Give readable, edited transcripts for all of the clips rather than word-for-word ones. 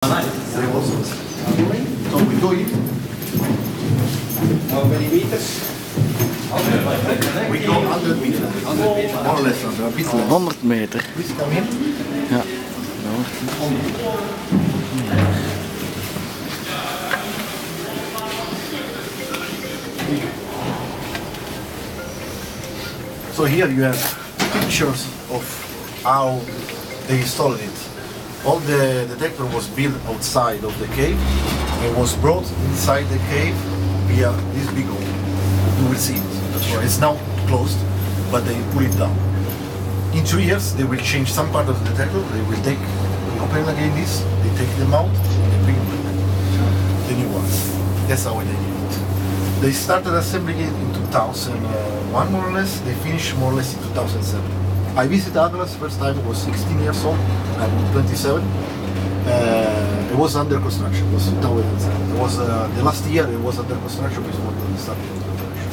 So we go in. How many meters? We go 100 meters. More or less, a bit less. 100 meter. Please come in. Ja. So here you have pictures of how they installed it. All the detector was built outside of the cave and was brought inside the cave via this big hole. You will see it. It's now closed, but they pull it down. In 2 years, they will change some part of the detector. They will open again this, they take them out, and they bring back the new ones. That's how they did it. They started assembling it in 2001, more or less. They finished more or less in 2007. I visited Atlas first time. I was 16 years old. I'm 27. It was under construction. It was 2007. It was the last year. It was under construction before they started the construction.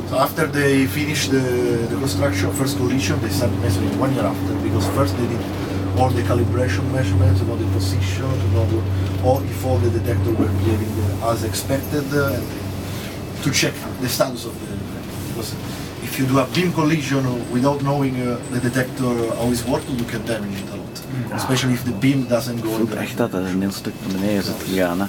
So after they finished the construction, first collision, they started measuring 1 year after, because first they did all the calibration measurements, to know the position, to know if all the detectors were behaving as expected, and to check the status of the detector. Because if you do a beam collision without knowing the detector how it's working, you can damage it a lot. Especially if the beam doesn't go in Ik the echt dat het een heel stuk naar beneden zit gegaan. Hè.